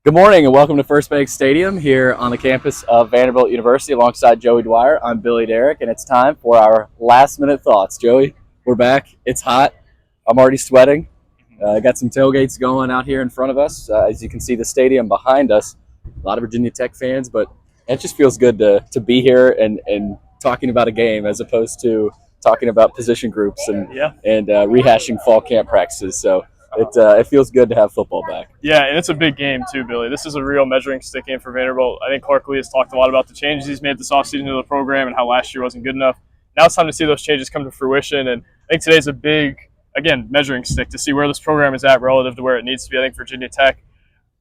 Good morning and welcome to First Bank Stadium here on the campus of Vanderbilt University alongside Joey Dwyer. I'm Billy Derrick and it's time for our last minute thoughts. Joey, we're back. It's hot. I'm already sweating. Got some tailgates going out here in front of us. As you can see the stadium behind us, a lot of Virginia Tech fans, but it just feels good to be here and talking about a game as opposed to talking about position groups and rehashing fall camp practices. So it feels good to have football back. Yeah, and it's a big game too, Billy. This is a real measuring stick game for Vanderbilt. I think Clark Lee has talked a lot about the changes he's made this offseason to the program and how last year wasn't good enough. Now it's time to see those changes come to fruition, and I think today's a big, again, measuring stick to see where this program is at relative to where it needs to be. I think Virginia Tech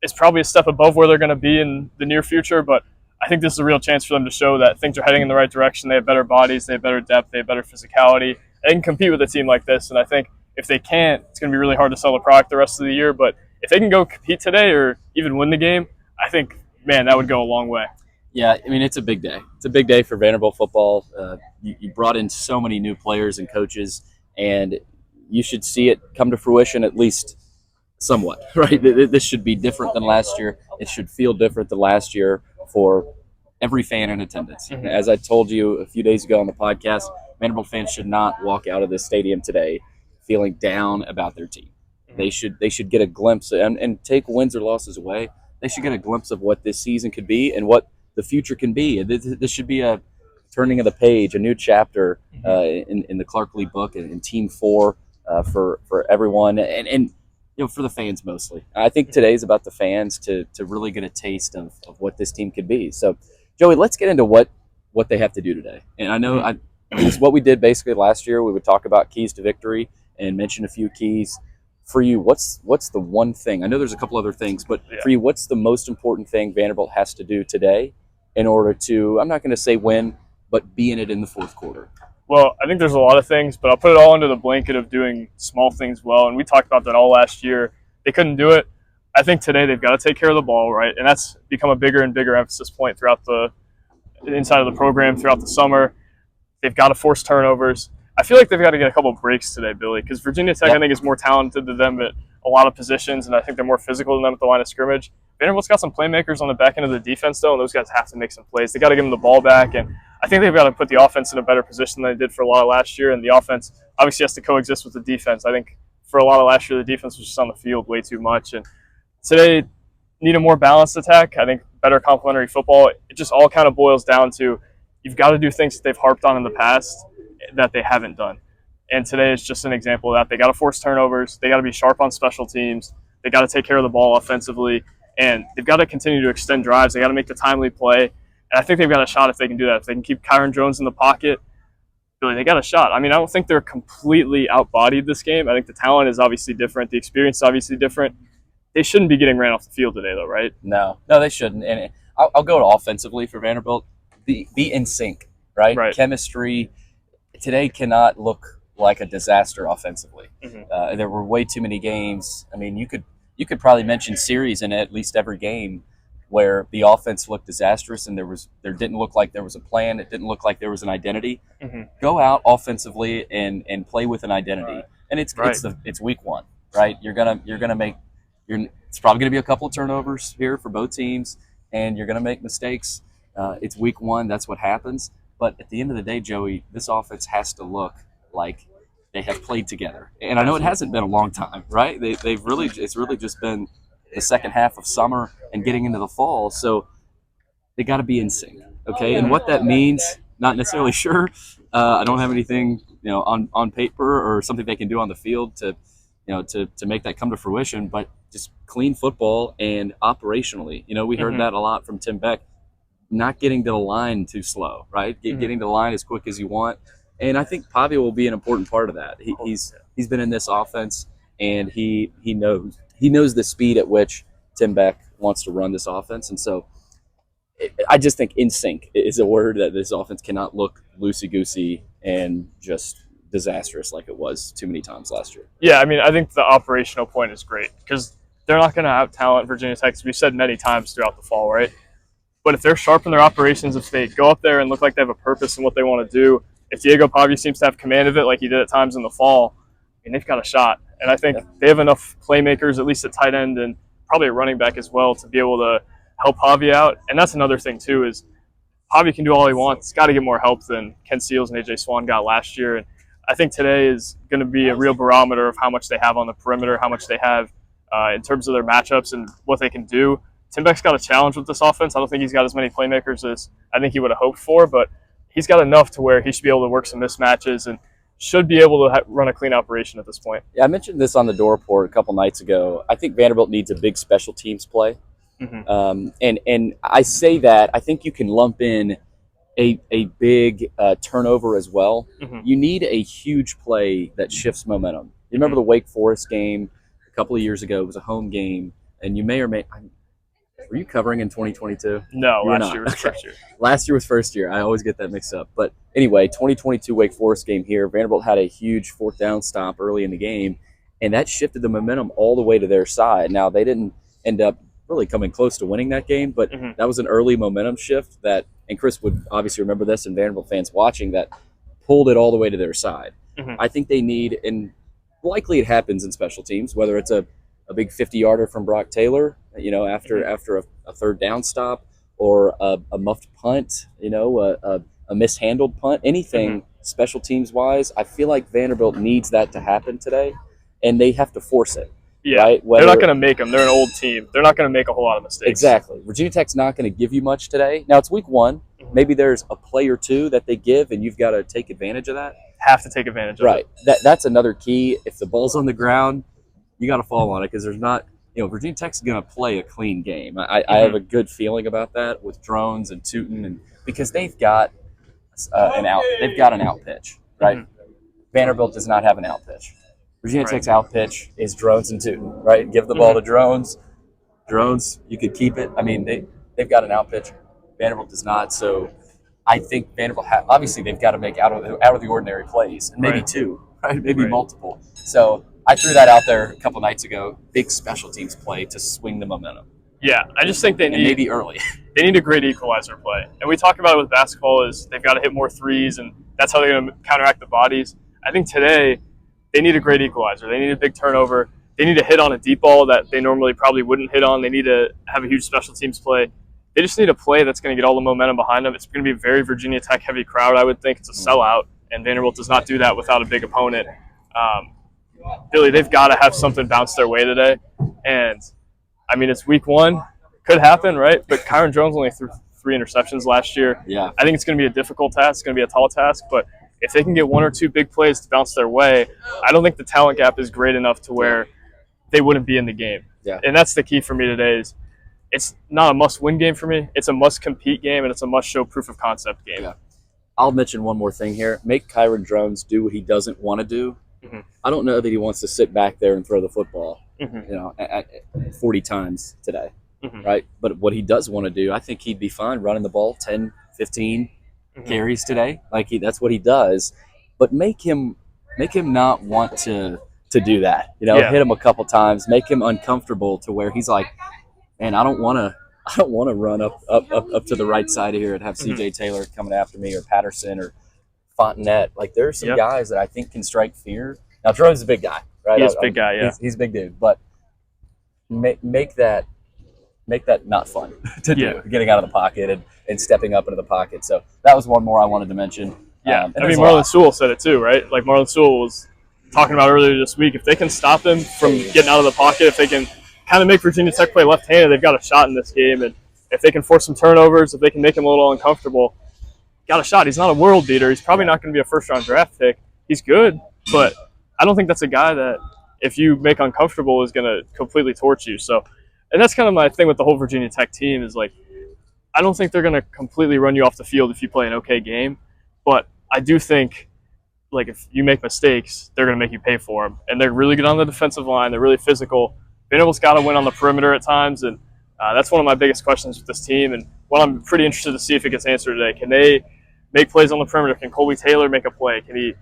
is probably a step above where they're going to be in the near future, but I think this is a real chance for them to show that things are heading in the right direction. They have better bodies, they have better depth, they have better physicality. They can compete with a team like this, and I think if they can't, it's going to be really hard to sell the product the rest of the year. But if they can go compete today or even win the game, I think, man, that would go a long way. Yeah, I mean, it's a big day. It's a big day for Vanderbilt football. You brought in so many new players and coaches, and you should see it come to fruition at least somewhat, right? This should be different than last year. It should feel different than last year for every fan in attendance. Mm-hmm. As I told you a few days ago on the podcast, Vanderbilt fans should not walk out of this stadium today feeling down about their team. They should get a glimpse and take wins or losses away. They should get a glimpse of what this season could be and what the future can be. This should be a turning of the page, a new chapter in the Clark Lee book and in Team 4 for everyone and for the fans mostly. I think today's about the fans to really get a taste of what this team could be. So, Joey, let's get into what they have to do today. And I know it's what we did basically last year. We would talk about keys to victory and mention a few keys. For you, what's the one thing? I know there's a couple other things, but for you, what's the most important thing Vanderbilt has to do today in order to, I'm not going to say win, but be in it in the fourth quarter? Well, I think there's a lot of things, but I'll put it all under the blanket of doing small things well, and we talked about that all last year. They couldn't do it. I think today they've got to take care of the ball, right? And that's become a bigger and bigger emphasis point throughout the inside of the program, throughout the summer. They've got to force turnovers. I feel like they've got to get a couple of breaks today, Billy, because Virginia Tech, I think, is more talented than them at a lot of positions, and I think they're more physical than them at the line of scrimmage. Vanderbilt's got some playmakers on the back end of the defense, though, and those guys have to make some plays. They got to give them the ball back, and I think they've got to put the offense in a better position than they did for a lot of last year, and the offense obviously has to coexist with the defense. I think for a lot of last year, the defense was just on the field way too much, and today need a more balanced attack. I think better complementary football. It just all kind of boils down to you've got to do things that they've harped on in the past that they haven't done. And today is just an example of that. They got to force turnovers. They got to be sharp on special teams. They got to take care of the ball offensively. And they've got to continue to extend drives. They got to make the timely play. And I think they've got a shot if they can do that. If they can keep Kyron Jones in the pocket, really, they got a shot. I mean, I don't think they're completely outbodied this game. I think the talent is obviously different. The experience is obviously different. They shouldn't be getting ran off the field today, though, right? No, they shouldn't. And I'll go to offensively for Vanderbilt. Be in sync, right? Chemistry today cannot look like a disaster offensively. Mm-hmm. There were way too many games. I mean, you could probably mention series in at least every game where the offense looked disastrous and there didn't look like there was a plan. It didn't look like there was an identity. Mm-hmm. Go out offensively and play with an identity. And it's week 1, right? You're gonna make it's probably gonna be a couple of turnovers here for both teams, and you're gonna make mistakes. It's week 1. That's what happens. But at the end of the day, Joey, this offense has to look like they have played together. And I know it hasn't been a long time, right? It's really just been the second half of summer and getting into the fall. So they got to be in sync, okay? And what that means, not necessarily sure. I don't have anything, on paper or something they can do on the field to make that come to fruition, but just clean football and operationally. We heard that a lot from Tim Beck. Not getting to the line too slow, right? Getting to the line as quick as you want. And I think Pavia will be an important part of that. He's been in this offense, and he knows the speed at which Tim Beck wants to run this offense. And so I just think in sync is a word that this offense cannot look loosey-goosey and just disastrous like it was too many times last year. Yeah, I mean, I think the operational point is great because they're not going to have talent Virginia Tech, as we've said many times throughout the fall, right? But if they're sharp in their operations, if they go up there and look like they have a purpose in what they want to do, if Diego Pavia seems to have command of it like he did at times in the fall, they've got a shot. And I think they have enough playmakers, at least at tight end and probably a running back as well to be able to help Javi out. And that's another thing too is Javi can do all he wants. He's got to get more help than Ken Seals and AJ Swan got last year. And I think today is going to be a real barometer of how much they have on the perimeter, how much they have in terms of their matchups and what they can do. Tim Beck's got a challenge with this offense. I don't think he's got as many playmakers as I think he would have hoped for, but he's got enough to where he should be able to work some mismatches and should be able to run a clean operation at this point. Yeah, I mentioned this on the door report a couple nights ago. I think Vanderbilt needs a big special teams play. And I say that, I think you can lump in a big turnover as well. You need a huge play that shifts momentum. You remember the Wake Forest game a couple of years ago? It was a home game, and you may or may – were you covering in 2022? No, last year was first year. Last year was first year. I always get that mixed up. But anyway, 2022 Wake Forest game here. Vanderbilt had a huge fourth down stop early in the game, and that shifted the momentum all the way to their side. Now, they didn't end up really coming close to winning that game, but that was an early momentum shift that, and Chris would obviously remember this, and Vanderbilt fans watching, that pulled it all the way to their side. I think they need, and likely it happens in special teams, whether it's a big 50-yarder from Brock Taylor, after a third down stop, or a muffed punt, a mishandled punt, anything special teams wise. I feel like Vanderbilt needs that to happen today, and they have to force it. Yeah, right? They're not going to make them. They're an old team. They're not going to make a whole lot of mistakes. Exactly. Virginia Tech's not going to give you much today. Now, it's week one. Maybe there's a play or two that they give, and you've got to take advantage of that. Have to take advantage of it. Right. That's another key. If the ball's on the ground, you got to fall on it, because there's not – Virginia Tech's going to play a clean game. I have a good feeling about that with Drones and Tootin, and because they've got an out pitch, right? Vanderbilt does not have an out pitch. Virginia Tech's out pitch is Drones and Tootin, right? Give the ball to Drones. Drones, you could keep it. I mean, they've got an out pitch. Vanderbilt does not. So I think Vanderbilt obviously they've got to make out of the ordinary plays, and maybe two, right? Maybe multiple. So I threw that out there a couple nights ago. Big special teams play to swing the momentum. Yeah, I just think they need maybe early. They need a great equalizer play, and we talk about it with basketball. Is they've got to hit more threes, and that's how they're going to counteract the bodies. I think today they need a great equalizer. They need a big turnover. They need to hit on a deep ball that they normally probably wouldn't hit on. They need to have a huge special teams play. They just need a play that's going to get all the momentum behind them. It's going to be a very Virginia Tech heavy crowd, I would think. It's a sellout, and Vanderbilt does not do that without a big opponent. Really, they've got to have something bounce their way today. And, I mean, it's week one. Could happen, right? But Kyron Jones only threw 3 interceptions last year. Yeah. I think it's going to be a difficult task. It's going to be a tall task, but if they can get 1 or 2 big plays to bounce their way, I don't think the talent gap is great enough to where they wouldn't be in the game. Yeah. And that's the key for me today is it's not a must-win game for me. It's a must-compete game, and it's a must-show proof-of-concept game. Yeah. I'll mention one more thing here. Make Kyron Jones do what he doesn't want to do. I don't know that he wants to sit back there and throw the football, at 40 times today, right? But what he does want to do, I think he'd be fine running the ball 10, 15 carries today. That's what he does. But make him not want to do that. Hit him a couple times, make him uncomfortable to where he's like, man, I don't want to run up to the right side of here and have C.J. Taylor coming after me, or Patterson, or Fontenette. There are some guys that I think can strike fear. Now, Drone's a big guy, right? He's a big guy, yeah. He's a big dude, but make that not fun to do, getting out of the pocket and stepping up into the pocket. So that was one more I wanted to mention. Yeah, Marlon Sewell said it too, right? Marlon Sewell was talking about earlier this week. If they can stop him from getting out of the pocket, if they can kind of make Virginia Tech play left-handed, they've got a shot in this game. And if they can force some turnovers, if they can make him a little uncomfortable, got a shot. He's not a world beater. He's probably not going to be a first-round draft pick. He's good, but I don't think that's a guy that if you make uncomfortable is going to completely torch you. So, and that's kind of my thing with the whole Virginia Tech team is I don't think they're going to completely run you off the field if you play an okay game, but I do think if you make mistakes, they're going to make you pay for them. And they're really good on the defensive line. They're really physical. Vanderbilt's got to win on the perimeter at times, and that's one of my biggest questions with this team. And what I'm pretty interested to see if it gets answered today. Can they make plays on the perimeter? Can Colby Taylor make a play? Can he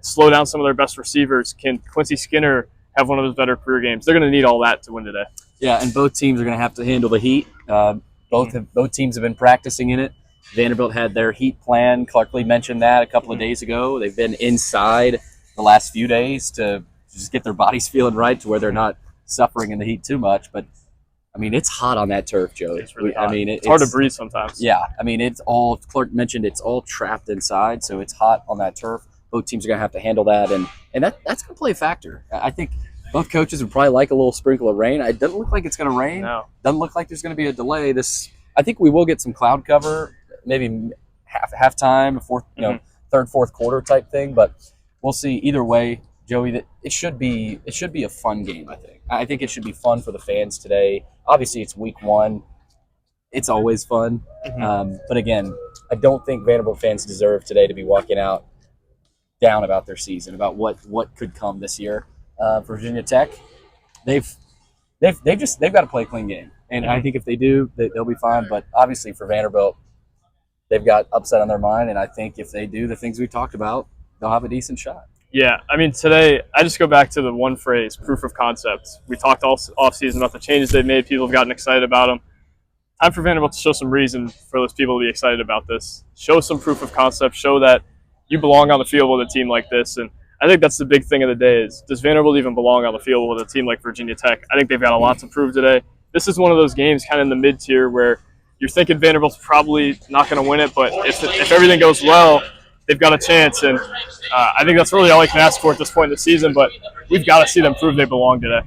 slow down some of their best receivers? Can Quincy Skinner have one of his better career games? They're going to need all that to win today. Yeah, and both teams are going to have to handle the heat. Both teams have been practicing in it. Vanderbilt had their heat plan. Clark Lee mentioned that a couple of days ago. They've been inside the last few days to just get their bodies feeling right to where they're not suffering in the heat too much. But I mean, it's hot on that turf, Joey. It's really hot. I mean, it's hard to breathe sometimes. Yeah, I mean, it's all, Clark mentioned, it's all trapped inside, so it's hot on that turf. Both teams are going to have to handle that, and that's going to play a factor. I think both coaches would probably like a little sprinkle of rain. It doesn't look like it's going to rain. No. Doesn't look like there's going to be a delay. I think we will get some cloud cover, maybe halftime, third, fourth quarter type thing, but we'll see. Either way, Joey, that it should be a fun game. I think it should be fun for the fans today. Obviously, it's week 1. It's always fun, but again, I don't think Vanderbilt fans deserve today to be walking out down about their season, about what could come this year. For Virginia Tech, they've got to play a clean game, and I think if they do, they'll be fine. But obviously, for Vanderbilt, they've got upset on their mind, and I think if they do the things we talked about, they'll have a decent shot. Yeah, I mean, today, I just go back to the one phrase, proof of concept. We talked all offseason about the changes they've made. People have gotten excited about them. Time for Vanderbilt to show some reason for those people to be excited about this. Show some proof of concept. Show that you belong on the field with a team like this. And I think that's the big thing of the day is, does Vanderbilt even belong on the field with a team like Virginia Tech? I think they've got a lot to prove today. This is one of those games kind of in the mid-tier where you're thinking Vanderbilt's probably not going to win it, but if everything goes well, they've got a chance. And I think that's really all I can ask for at this point in the season, but we've got to see them prove they belong today.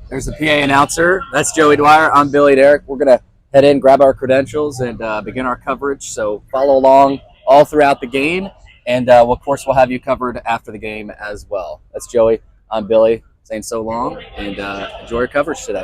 There's the PA announcer. That's Joey Dwyer. I'm Billy Derrick. We're going to head in, grab our credentials, and begin our coverage. So follow along all throughout the game. And, of course, we'll have you covered after the game as well. That's Joey. I'm Billy saying so long, and enjoy your coverage today.